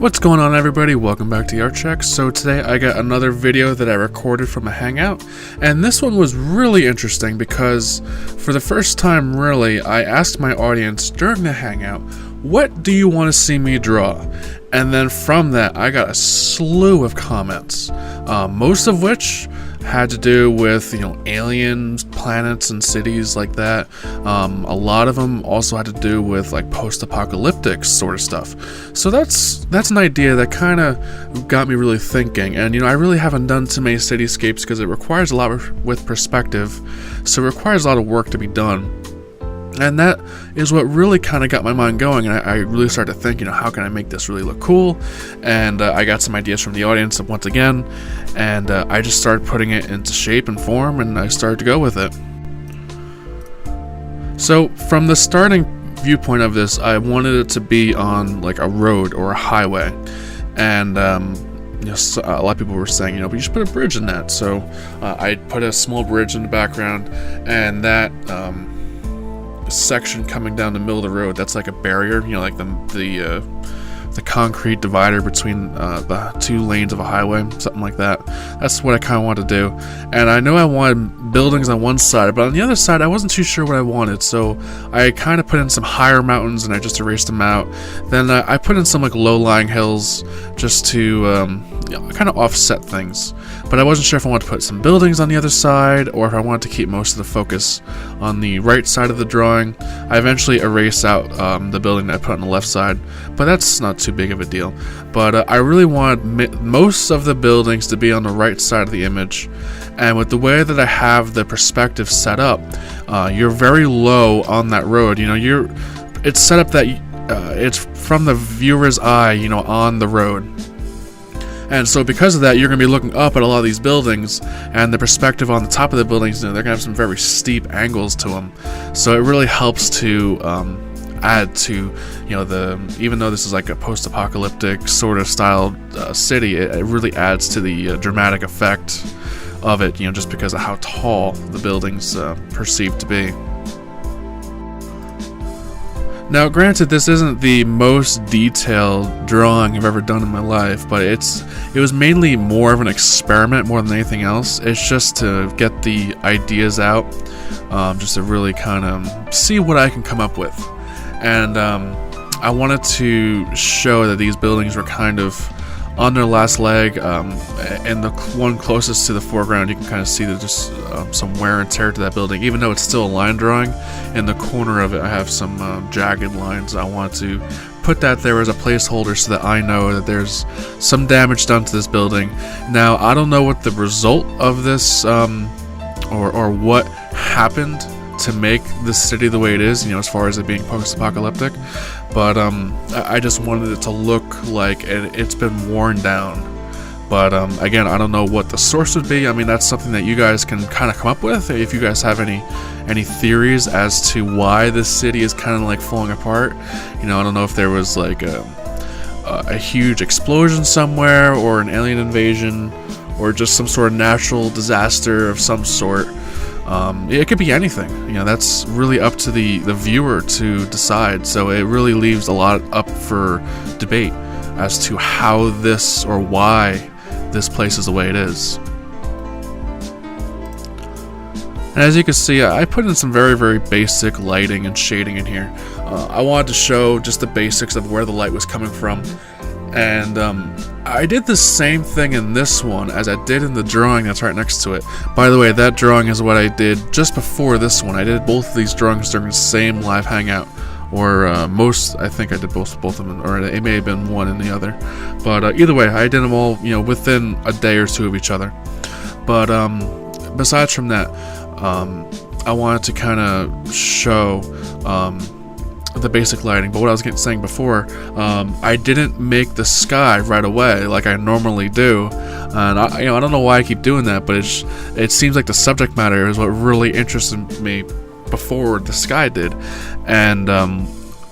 What's going on, everybody? Welcome back to Art Check. So today I got another video that I recorded from a hangout, and this one was really interesting because for the first time really I asked my audience during the hangout, what do you want to see me draw? And then from that I got a slew of comments, most of which had to do with, aliens, planets, and cities like that. A lot of them also had to do with like post-apocalyptic sort of stuff. So that's an idea that kind of got me really thinking. And I really haven't done too many cityscapes because it requires a lot with perspective. So it requires a lot of work to be done. And that is what really kind of got my mind going, and I really started to think, how can I make this really look cool? And I got some ideas from the audience once again, and I just started putting it into shape and form, and I started to go with it. So from the starting viewpoint of this, I wanted it to be on like a road or a highway, and so a lot of people were saying, but you should put a bridge in that. So I put a small bridge in the background, and that section coming down the middle of the road, that's like a barrier, like the concrete divider between the two lanes of a highway, something like that. That's what I kind of wanted to do. And I know I wanted buildings on one side, but on the other side I wasn't too sure what I wanted, so I kind of put in some higher mountains and I just erased them out. Then I put in some like low-lying hills just to kind of offset things. But I wasn't sure if I wanted to put some buildings on the other side or if I wanted to keep most of the focus on the right side of the drawing. I eventually erased out the building that I put on the left side, but that's not too big of a deal. But I really wanted most of the buildings to be on the right side of the image. And with the way that I have the perspective set up, you're very low on that road. It's set up that it's from the viewer's eye, on the road. And so because of that, you're going to be looking up at a lot of these buildings, and the perspective on the top of the buildings, they're going to have some very steep angles to them. So it really helps to add to, even though this is like a post-apocalyptic sort of styled city, it really adds to the dramatic effect of it, just because of how tall the buildings perceived to be. Now, granted, this isn't the most detailed drawing I've ever done in my life, but it was mainly more of an experiment more than anything else. It's just to get the ideas out, just to really kind of see what I can come up with. And I wanted to show that these buildings were kind of on their last leg, and the one closest to the foreground, you can kind of see there's just some wear and tear to that building. Even though it's still a line drawing, in the corner of it I have some jagged lines. I want to put that there as a placeholder so that I know that there's some damage done to this building. Now, I don't know what the result of this or what happened to make this city the way it is, as far as it being post-apocalyptic, but I just wanted it to look like it's been worn down. But again, I don't know what the source would be. I mean, that's something that you guys can kind of come up with if you guys have any theories as to why this city is kind of like falling apart. I don't know if there was like a huge explosion somewhere, or an alien invasion, or just some sort of natural disaster of some sort. It could be anything. That's really up to the viewer to decide. So it really leaves a lot up for debate as to how this or why this place is the way it is. And as you can see, I put in some very, very basic lighting and shading in here. I wanted to show just the basics of where the light was coming from. And I did the same thing in this one as I did in the drawing that's right next to it. By the way, that drawing is what I did just before this one. I did both of these drawings during the same live hangout. Or I think I did both of them, or it may have been one and the other. But either way, I did them all, within a day or two of each other. But besides from that, I wanted to kind of show the basic lighting. But what I was saying before, I didn't make the sky right away like I normally do, and I don't know why I keep doing that, but it seems like the subject matter is what really interested me before the sky did. And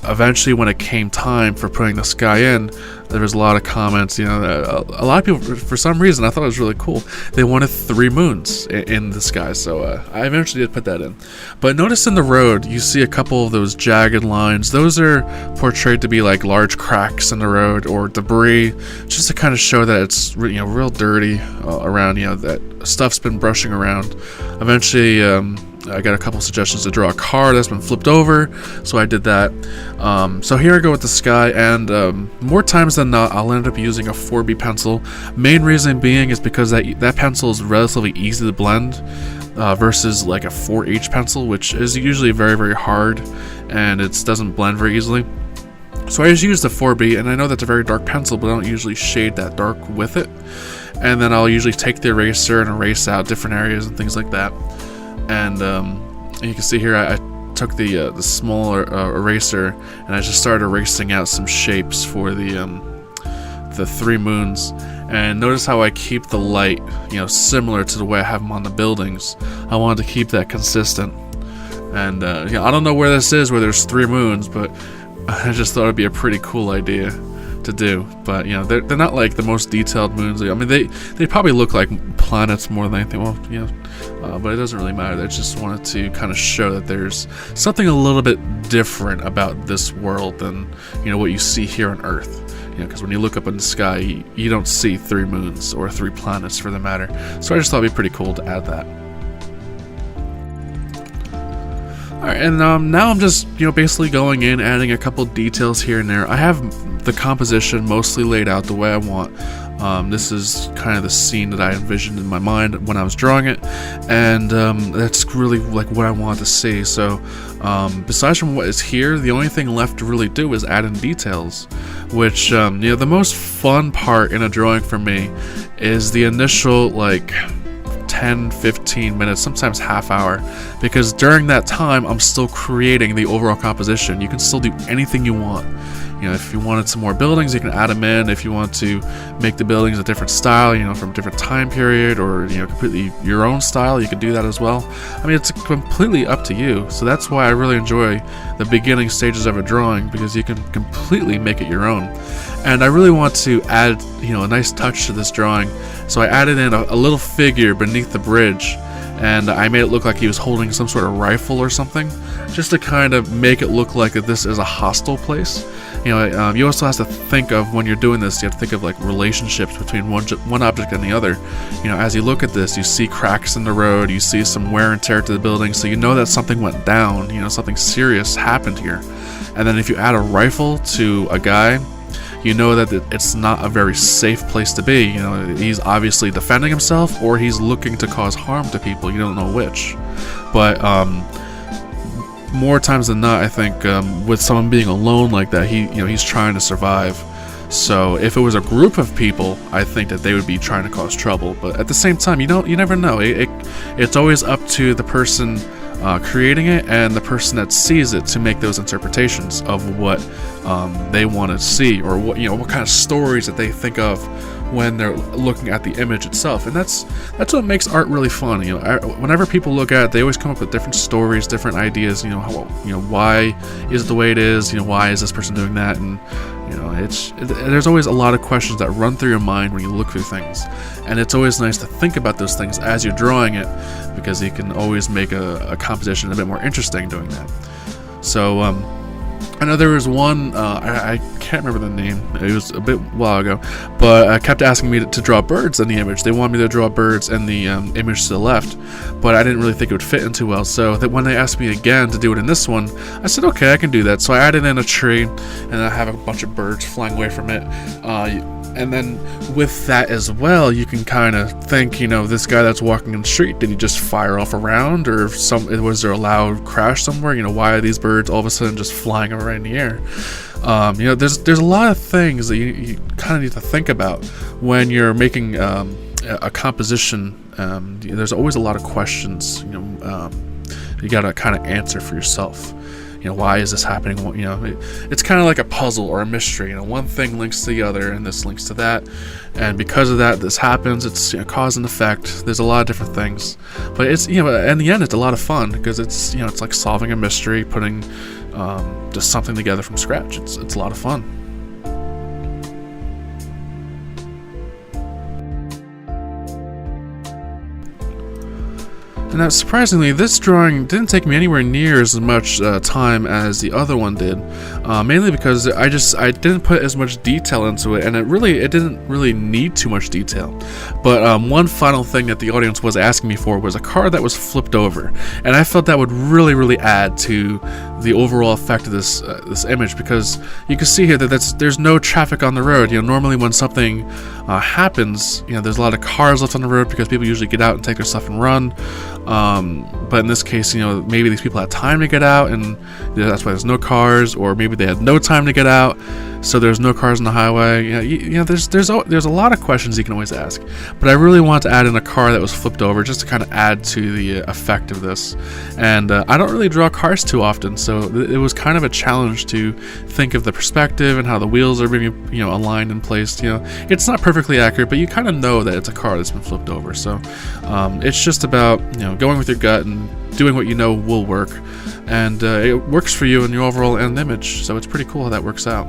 eventually, when it came time for putting the sky in, there was a lot of comments. A lot of people, for some reason, I thought it was really cool. They wanted 3 moons in the sky, so I eventually did put that in. But notice in the road, you see a couple of those jagged lines. Those are portrayed to be like large cracks in the road or debris, just to kind of show that it's real dirty around. That stuff's been brushing around. Eventually, I got a couple suggestions to draw a car that's been flipped over, so I did that. So here I go with the sky, and more times than not, I'll end up using a 4B pencil. Main reason being is because that pencil is relatively easy to blend versus like a 4H pencil, which is usually very, very hard, and it doesn't blend very easily. So I just use the 4B, and I know that's a very dark pencil, but I don't usually shade that dark with it. And then I'll usually take the eraser and erase out different areas and things like that. And you can see here I took the smaller eraser, and I just started erasing out some shapes for the 3 moons. And notice how I keep the light similar to the way I have them on the buildings. I wanted to keep that consistent. And I don't know where this is, where there's 3 moons, but I just thought it'd be a pretty cool idea to do. But they're not like the most detailed moons. I mean, they probably look like planets more than anything. Well, but it doesn't really matter. I just wanted to kind of show that there's something a little bit different about this world than what you see here on Earth. Because when you look up in the sky, you don't see 3 moons or 3 planets for the matter. So I just thought it'd be pretty cool to add that. Alright, and now I'm just basically going in, adding a couple details here and there. I have the composition mostly laid out the way I want. This is kind of the scene that I envisioned in my mind when I was drawing it, and that's really like what I want to see. So besides from what is here, the only thing left to really do is add in details, which the most fun part in a drawing for me is the initial 10-15 minutes, sometimes half hour, because during that time I'm still creating the overall composition. You can still do anything you want. If you wanted some more buildings, you can add them in. If you want to make the buildings a different style, from a different time period, or completely your own style, you can do that as well. I mean, it's completely up to you. So that's why I really enjoy the beginning stages of a drawing, because you can completely make it your own. And I really want to add a nice touch to this drawing, so I added in a little figure beneath the bridge, and I made it look like he was holding some sort of rifle or something, just to kind of make it look like that this is a hostile place. You also have to think of, when you're doing this, you have to think of relationships between one object and the other. As you look at this, you see cracks in the road, you see some wear and tear to the building, so you know that something went down, something serious happened here. And then if you add a rifle to a guy, you know that it's not a very safe place to be. He's obviously defending himself, or he's looking to cause harm to people. You don't know which. But more times than not, I think with someone being alone like that, he's trying to survive. So if it was a group of people, I think that they would be trying to cause trouble. But at the same time, you never know. It's always up to the person creating it and the person that sees it to make those interpretations of what they want to see, or what kind of stories that they think of when they're looking at the image itself. And that's what makes art really fun. Whenever people look at it, they always come up with different stories, different ideas. Why is it the way it is? Why is this person doing that? And there's always a lot of questions that run through your mind when you look through things, and it's always nice to think about those things as you're drawing it, because you can always make a composition a bit more interesting doing that. So I know there was one, I can't remember the name, it was a bit while ago, but kept asking me to draw birds in the image. They wanted me to draw birds in the image to the left, but I didn't really think it would fit in too well. So that when they asked me again to do it in this one, I said, okay, I can do that. So I added in a tree, and I have a bunch of birds flying away from it. And then with that as well, you can kind of think, this guy that's walking in the street, did he just fire off a round, or was there a loud crash somewhere? Why are these birds all of a sudden just flying around in the air? There's a lot of things that you kind of need to think about when you're making a composition. There's always a lot of questions. You gotta kind of answer for yourself. Why is this happening? It's kind of like a puzzle or a mystery. One thing links to the other, and this links to that, and because of that, this happens. It's cause and effect. There's a lot of different things, but it's in the end, it's a lot of fun, because it's it's like solving a mystery, putting just something together from scratch. It's a lot of fun. Now, surprisingly, this drawing didn't take me anywhere near as much time as the other one did, mainly because I didn't put as much detail into it, and it didn't really need too much detail. But one final thing that the audience was asking me for was a card that was flipped over, and I felt that would really add to the overall effect of this image, because you can see here that there's no traffic on the road. Normally when something happens, there's a lot of cars left on the road because people usually get out and take their stuff and run. But in this case, maybe these people had time to get out, and that's why there's no cars, or maybe they had no time to get out, so there's no cars on the highway. There's a lot of questions you can always ask. But I really wanted to add in a car that was flipped over, just to kind of add to the effect of this. And I don't really draw cars too often, so it was kind of a challenge to think of the perspective and how the wheels are being aligned and placed. It's not perfectly accurate, but you kind of know that it's a car that's been flipped over. So it's just about going with your gut and doing what you know will work, and it works for you in your overall end image. So it's pretty cool how that works out.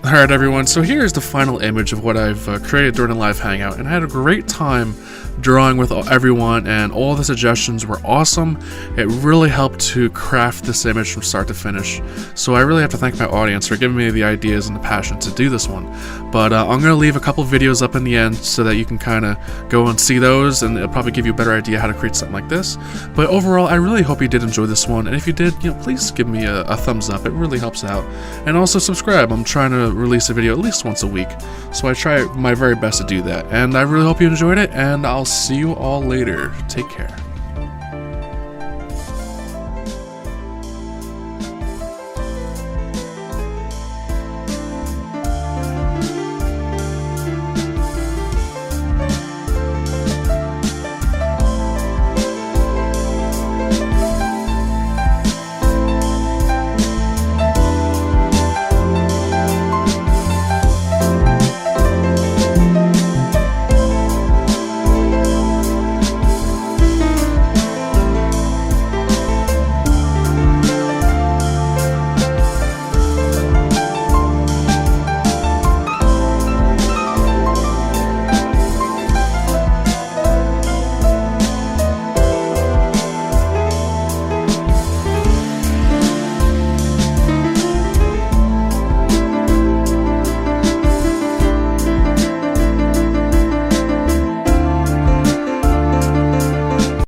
Alright everyone, so here's the final image of what I've created during a live hangout, and I had a great time drawing with everyone, and all the suggestions were awesome. It really helped to craft this image from start to finish, so I really have to thank my audience for giving me the ideas and the passion to do this one. But I'm going to leave a couple videos up in the end so that you can kind of go and see those, and it'll probably give you a better idea how to create something like this. But overall, I really hope you did enjoy this one, and if you did, please give me a thumbs up. It really helps out. And also subscribe. I'm trying to release a video at least once a week, so I try my very best to do that. And I really hope you enjoyed it, and I'll see you all later. Take care.